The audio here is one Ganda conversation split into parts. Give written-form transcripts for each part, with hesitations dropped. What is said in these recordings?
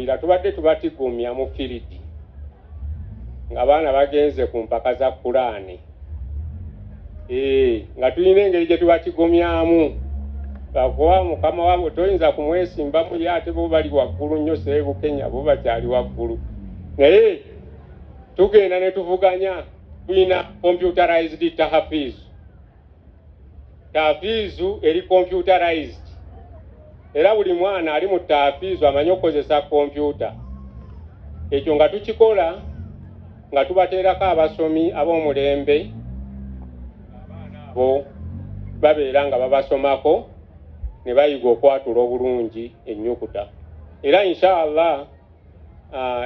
tusuubira tubadde tubatigomya mu firidi ng'abaana bagenze ku mpaka za Kulaani nga tulina engeri gye tubatigomyamu bakuwa mukama waabwe toyinza kumwesimbamu ye ate bo bali waggulu nnyo seebu Kenya bo bakyali waggulu naye tugenda ne tuvuganya tulina computerized tahfizu eri computerized era buli mwana ali mu tahfizu amanyi okukozesa kompyuta ekyo nga tukikola nga tubateerako abasomi ab'omulembe bo babeera nga babasomako ne bayiga okwatula obulungi ennyukuta era inshallah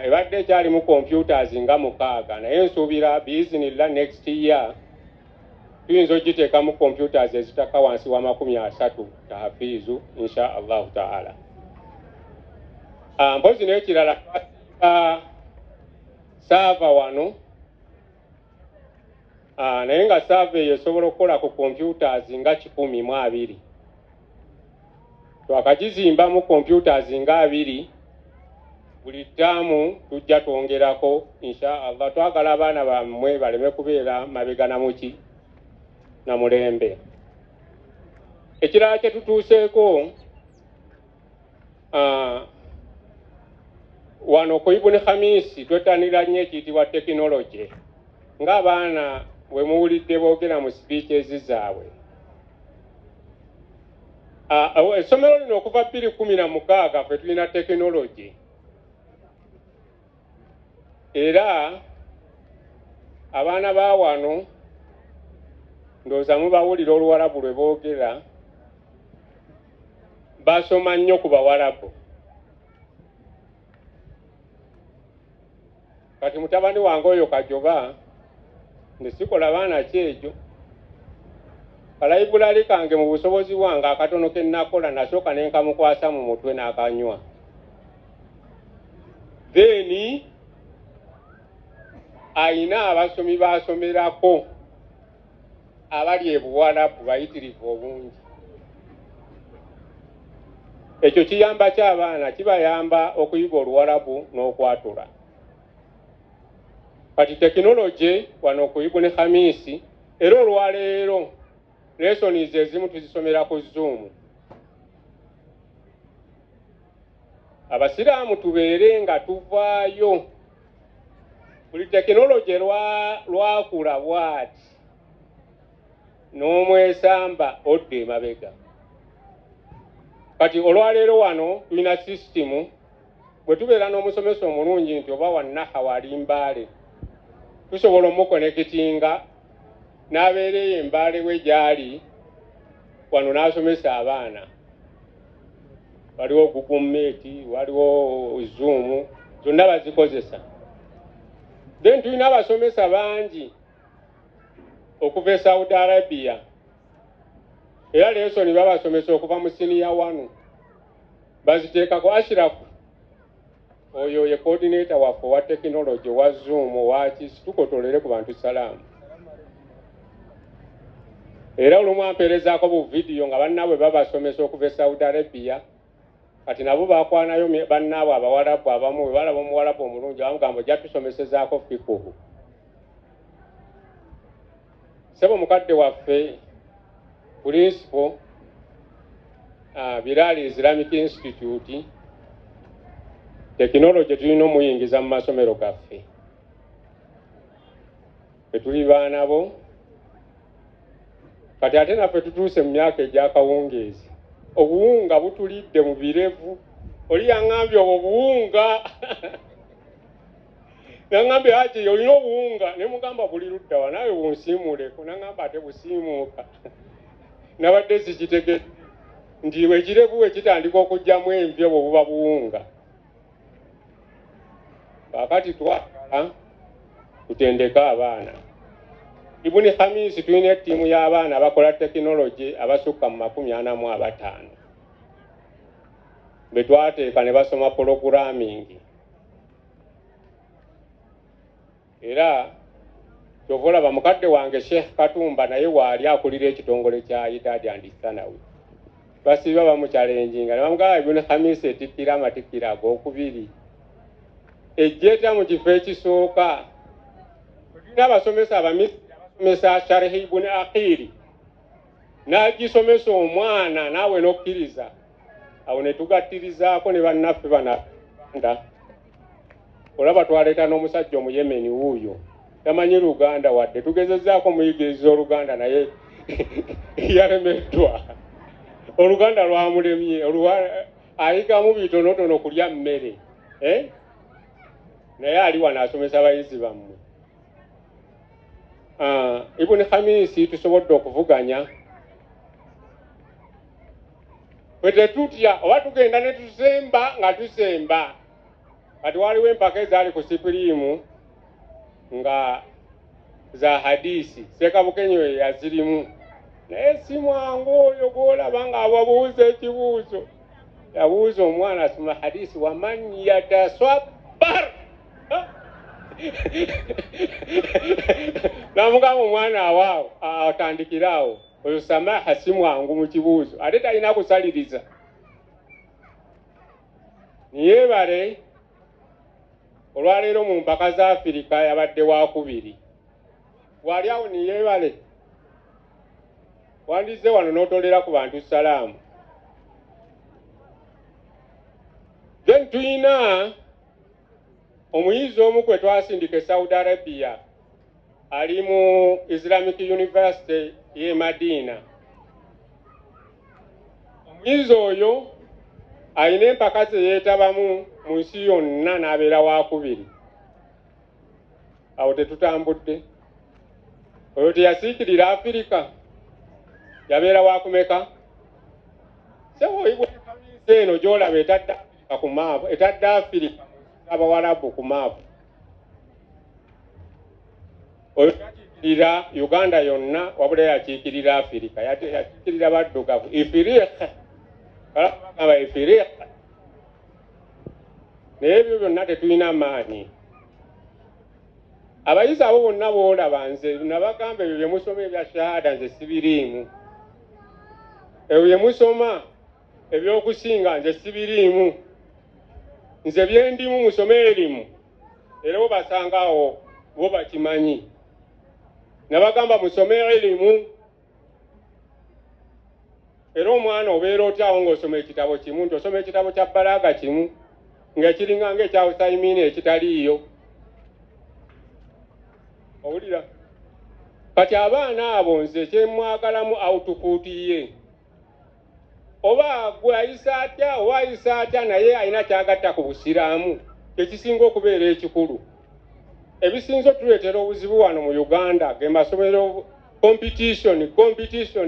ebadde ekyali mu computers nga 6 naye nsuubira biizinillah next year tuyinza ogiteeka mu computers ezitaka wansi wa 30 tahfizu inshallah taala. Mpozi n'ekirala saava wano naye nga saava eyo esobola okukola ku computers nga 120 twakagizimba mu computers nga 2 buli ttaamu tujja twongerako inshallah twagala abaana bammwe baleme kubeera mabega na muki na mulembe. Ekirala kye tutuuseeko wano ku Ibn Hamis twettanira nnyo ekiyitibwa tekinologi ng'abaana bwe muwulidde boogera mu speeches zaabwe. Essomero lino okuva 2016 ffe tulina tekinologi era abaana ba wano ndowooza mubawulira Oluwarabu lwe boogera basoma nnyo ku Bawarabu. Kati mutabani wange oyo Kajoba nesikola baana kyejo kalayibulali kange mu busobozi wange akatono ke nakola nasooka nenkamukwasa mu mutwe n'akanywa then ayina abasomi basomerako abali ebuwarabu bayitirivu obungi. Ekyo kiyamba ky'abaana kibayamba okuyiga Oluwarabu n'okwatula. Kati tekinologi wano ku Ibn Hamis era olwaleero lessons ezimu tuzisomera ku Zoom. Abasiraamu tubeere nga tuvaayo buli tekinologi lwakula bwati n'omwesamba odde emabega. Kati olwaleero wano tulina system bwe tubeera n'omusomesa omulungi nti oba wannahawa ali Mbaale tusobola omukonekitinga n'abeereyo Embaale we gyali wano n'asomesa abaana. Waliwo Google Meet, waliwo Zoom, zonna bazikozesa. Then tulina abasomesa bangi okuva e Saudi Arabia era lesson babasomesa okuva mu senior 1 baziteekako. Ashirafu oyo ye coordinator waffe wa tekinologi wa Zoom waki tukotolere ku bantu salaamu era olumu ampeerezaako bu video nga bannaabwe babasomesa okuva e Saudi Arabia kati nabo bakwanayo bannaabwe Abawarabu abamu bwe balaba Omuwarabu omulungi bamugamba ojja tusomesezaako fikuhu. Sebo mukadde waffe principal Birali Islamic Institute tekinologi tulina omuyingiza mu masomero gaffe tuli baana bo. Kati ate naffe tutuuse mu myaka egy'akawungeezi obuwunga butulidde mu birevu. Oli yaŋŋambye obwo buwunga naŋŋambye haji olina obuwunga ne mugamba buli ludda wa naawe bunsiimuleko naŋŋamba ate busiimuuka nabadde sikitegedde nti ekirevu we kitandika okujjamu envi obwo buba buwunga. Kaakati twagala tutendeka abaana. Ibn Hamis tulina ettiimu y'abaana abakola tekinologi abasukka mu 45 be twateeka ne basoma programming era kyovola bamukadde wange Sheik Katumba naye waali akulira ekitongole kya Idadi and Thanawi basiba bamuchalenjinga ne bamugamba Ibn Hamis etikkira amatikkira ag'okubiri ejjeta mu kifo ekisooka tulina abasomesa abamisiri abasomesa Sharhi ibn Akhiri n'agisomesa omwana naawe n'okkiriza awo ne tugattirizaako ne bannaffe banaganda olaba twaleeta n'omusajja omuyemeni wuuyo tamanyi Luganda wadde tugezezzaako muyigiriza Oluganda naye yalemeddwa Oluganda lwamulemye ayigamu bitonotono kulya mmere naye ali wano asomesa abayizi bammwe. Ibn Hamis tusobodde okuvuganya bwe tetutya oba tugenda ne tusemba nga tusemba kati waliwo empaka ezaali ku sipiriimu nga za hadisi Sekabukenyo yazirimu naye si mwangu oyo gw'olaba nga ababuuza ekibuuzo yabuuza omwana asoma hadisi waman yataswabbar namugamba omwana awaawo atandikiraawo oyo samaha si mwangu mu kibuuzo ate talina kusaliriza niyeebale olwaleero mu mpaka za Afirika yabadde wakubiri wali awo niyeebale wandize wano n'otolera ku bantu salaamu. Then tuyina omuyizi omu kwe twasindika Saudi Arabia ali mu Islamic University ye Madina. Omuyizi oyo alina empaka ze yeetabamu mu nsi yonna n'abeera wakubiri. Awo tetutambudde. Oyo teyasiikirira Afirika yabeera wakumeka. Sewo ibwe eno gy'olaba etadde Afirika ku maapu, etadde Afirika abawalabu ku maapu. Oyo yakiikirira Uganda yonna wabula yakiikirira Afirika, yakiikirira baddugavu. Ifiriqa kalabagamba ifiriqa. Naye ebyo byonna tetulina maanyi. Abayizi abo bonna boolaba nze nabagamba ebyo bye musoma ebya shahada nze sibiriimu. Ebyo bye musoma ebyokusinga nze sibiriimu. Nze byendimu musome erimu era bo basangaawo bo bakimanyi. Nabagamba musome erimu era omwana obeera otyawo ng'osoma ekitabo kimu nti osoma ekitabo kya Balaga kimu ng'ekiringa ng'ekya Usaimini ekitaliiyo. Owulira kati abaana abo nze kyemwagalamu awutukuutiye oba gwe ayisa atya oba ayisa atya naye alina kyagatta ku busiraamu kyekisinga okubeera ekikulu. Ebisinza tuleetera obuzibu wano mu Uganda ge masomero competition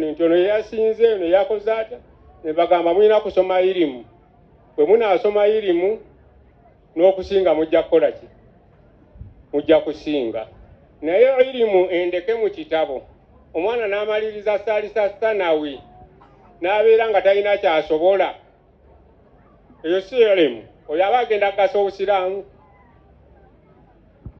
nti ono yeyasinze ono yakoze atya ne bagamba mulina kusoma irimu. Bwe munaasoma irimu n'okusinga mujja kukola ki? Mujja kusinga. Naye irimu endeke mu kitabo. Omwana n'amaliriza Salisa Sanawi n'abeera nga talina kyasobola. Eyo si irimu. Oyo aba agenda kugasa obusiraamu.